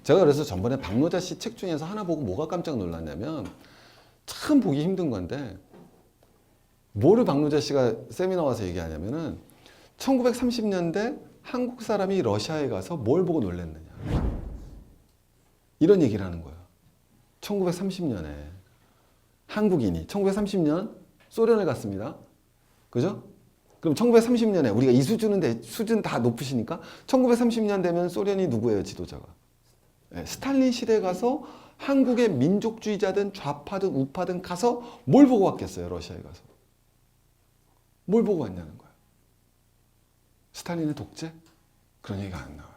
제가 그래서 전번에 박노자 씨 책 중에서 하나 보고 뭐가 깜짝 놀랐냐면 참 보기 힘든 건데 뭐를 박노자 씨가 세미나 와서 얘기하냐면은 1930년대 한국 사람이 러시아에 가서 뭘 보고 놀랐느냐 이런 얘기를 하는 거예요. 1930년에 한국인이 1930년 소련을 갔습니다. 그죠? 그럼 1930년에 우리가 이 수준 다 높으시니까 1930년 되면 소련이 누구예요? 지도자가. 네, 스탈린 시대에 가서 한국의 민족주의자든 좌파든 우파든 가서 뭘 보고 왔겠어요? 러시아에 가서. 뭘 보고 왔냐는 거예요. 스탈린의 독재? 그런 얘기가 안 나와요.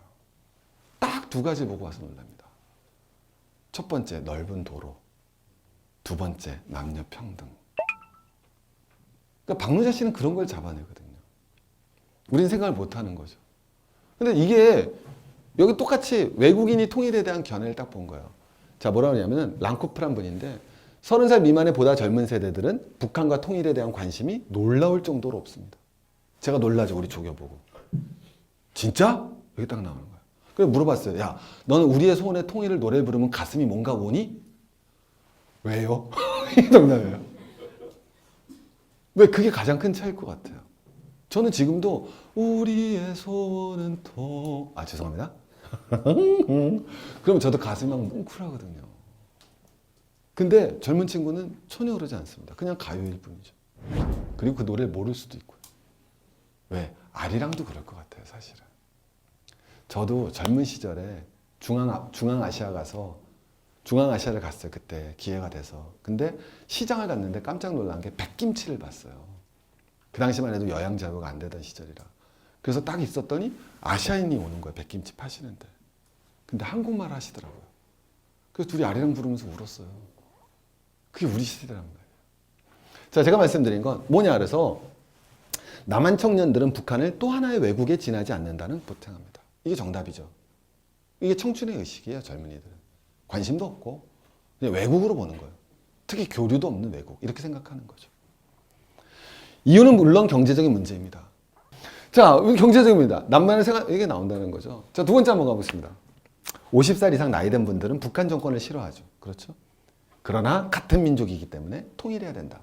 딱 두 가지 보고 와서 놀랍니다. 첫 번째, 넓은 도로. 두 번째, 남녀 평등. 그러니까 박노자 씨는 그런 걸 잡아내거든요. 우리는 생각을 못 하는 거죠. 근데 이게 여기 똑같이 외국인이 통일에 대한 견해를 딱 본 거예요. 자, 뭐라 그러냐면은 랑쿠프란 분인데 30살 미만의 보다 젊은 세대들은 북한과 통일에 대한 관심이 놀라울 정도로 없습니다. 제가 놀라죠. 우리 조교보고. 진짜? 여기 딱 나오는 거예요. 그래서 물어봤어요. 야, 너는 우리의 소원의 통일을 노래 부르면 가슴이 뭔가 오니? 왜요? 이게 정답이에요. 왜 그게 가장 큰 차이일 것 같아요. 저는 지금도 우리의 소원은 죄송합니다. 그럼 저도 가슴이 막 뭉클하거든요. 근데 젊은 친구는 전혀 그러지 않습니다. 그냥 가요일 뿐이죠. 그리고 그 노래를 모를 수도 있고요. 왜? 아리랑도 그럴 것 같아요, 사실은. 저도 젊은 시절에 중앙아시아를 갔어요, 그때 기회가 돼서. 근데 시장을 갔는데 깜짝 놀란 게 백김치를 봤어요. 그 당시만 해도 여양 자료가 안 되던 시절이라. 그래서 딱 있었더니 아시아인이 오는 거예요, 백김치 파시는데. 근데 한국말 하시더라고요. 그래서 둘이 아리랑 부르면서 울었어요. 그게 우리 시대란 말이에요. 자, 제가 말씀드린 건 뭐냐 그래서 남한 청년들은 북한을 또 하나의 외국에 지나지 않는다는 보장합니다. 이게 정답이죠. 이게 청춘의 의식이에요, 젊은이들은. 관심도 없고 그냥 외국으로 보는 거예요. 특히 교류도 없는 외국 이렇게 생각하는 거죠. 이유는 물론 경제적인 문제입니다. 자, 경제적인 문제다. 남만의 생각 이게 나온다는 거죠. 자, 두 번째 한번 가보겠습니다. 50살 이상 나이 된 분들은 북한 정권을 싫어하죠. 그렇죠? 그러나 같은 민족이기 때문에 통일해야 된다.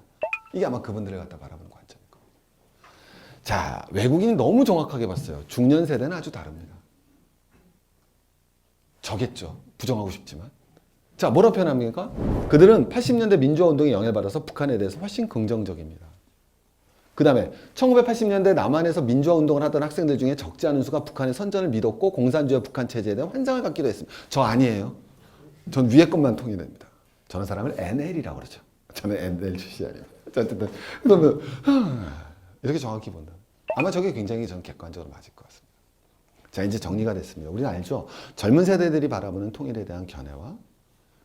이게 아마 그분들을 갖다 바라보는 관점일 겁니다. 자, 외국인이 너무 정확하게 봤어요. 중년 세대는 아주 다릅니다. 저겠죠. 부정하고 싶지만. 자, 뭐라고 표현합니까? 그들은 80년대 민주화 운동에 영향을 받아서 북한에 대해서 훨씬 긍정적입니다. 그 다음에 1980년대 남한에서 민주화 운동을 하던 학생들 중에 적지 않은 수가 북한의 선전을 믿었고 공산주의 북한 체제에 대한 환상을 갖기도 했습니다. 저 아니에요. 전 위에 것만 통일됩니다. 저는 사람을 NL이라고 그러죠. 저는 NL 출신이 아닙니다. 어쨌든 이렇게 정확히 본다. 아마 저게 굉장히 전 객관적으로 맞을 것 같습니다. 자, 이제 정리가 됐습니다. 우리는 알죠? 젊은 세대들이 바라보는 통일에 대한 견해와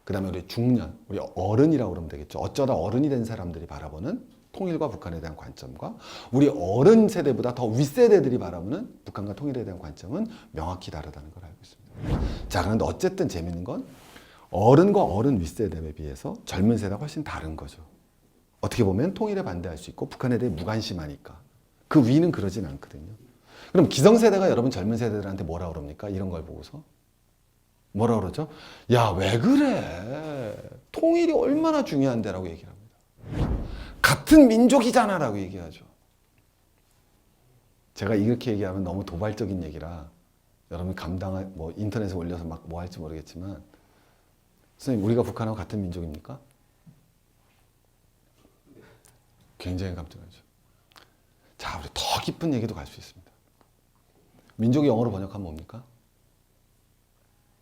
그 다음에 우리 중년, 우리 어른이라고 그러면 되겠죠. 어쩌다 어른이 된 사람들이 바라보는 통일과 북한에 대한 관점과 우리 어른 세대보다 더 윗세대들이 바라보는 북한과 통일에 대한 관점은 명확히 다르다는 걸 알고 있습니다. 자, 그런데 어쨌든 재밌는 건 어른과 어른 윗세대에 비해서 젊은 세대가 훨씬 다른 거죠. 어떻게 보면 통일에 반대할 수 있고 북한에 대해 무관심하니까. 그 위는 그러진 않거든요. 그럼 기성세대가 여러분 젊은 세대들한테 뭐라 그럽니까? 이런 걸 보고서. 뭐라 그러죠? 야, 왜 그래? 통일이 얼마나 중요한데 라고 얘기를 합니다. 같은 민족이잖아 라고 얘기하죠. 제가 이렇게 얘기하면 너무 도발적인 얘기라 여러분 인터넷에 올려서 막 뭐 할지 모르겠지만 선생님, 우리가 북한하고 같은 민족입니까? 굉장히 깜짝 놀라죠. 자, 우리 더 깊은 얘기도 갈 수 있습니다. 민족이 영어로 번역하면 뭡니까?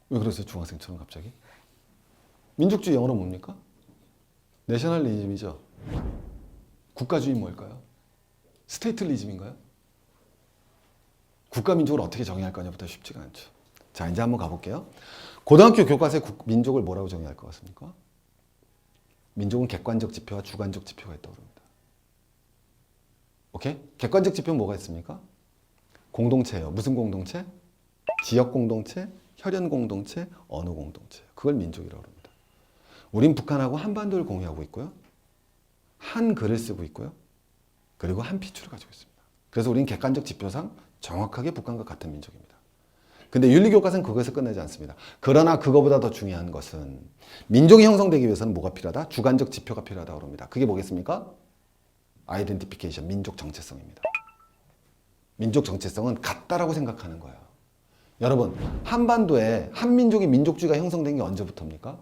왜 그러세요, 중학생처럼 갑자기? 민족주의 영어로 뭡니까? 내셔널리즘이죠. 국가주의 뭘까요? 스테이트리즘인가요? 국가민족을 어떻게 정의할 거냐부터 쉽지가 않죠. 자, 이제 한번 가볼게요. 고등학교 교과서에 민족을 뭐라고 정의할 것 같습니까? 민족은 객관적 지표와 주관적 지표가 있다고 합니다. 오케이? 객관적 지표는 뭐가 있습니까? 공동체예요. 무슨 공동체? 지역 공동체, 혈연 공동체, 언어 공동체. 그걸 민족이라고 합니다. 우린 북한하고 한반도를 공유하고 있고요. 한 글을 쓰고 있고요. 그리고 한 피추를 가지고 있습니다. 그래서 우린 객관적 지표상 정확하게 북한과 같은 민족입니다. 근데 윤리교과서는 그것에서 끝내지 않습니다. 그러나 그거보다 더 중요한 것은 민족이 형성되기 위해서는 뭐가 필요하다? 주관적 지표가 필요하다고 합니다. 그게 뭐겠습니까? 아이덴티피케이션, 민족 정체성입니다. 민족 정체성은 같다라고 생각하는 거예요. 여러분, 한반도에 한민족의 민족주의가 형성된 게 언제부터입니까?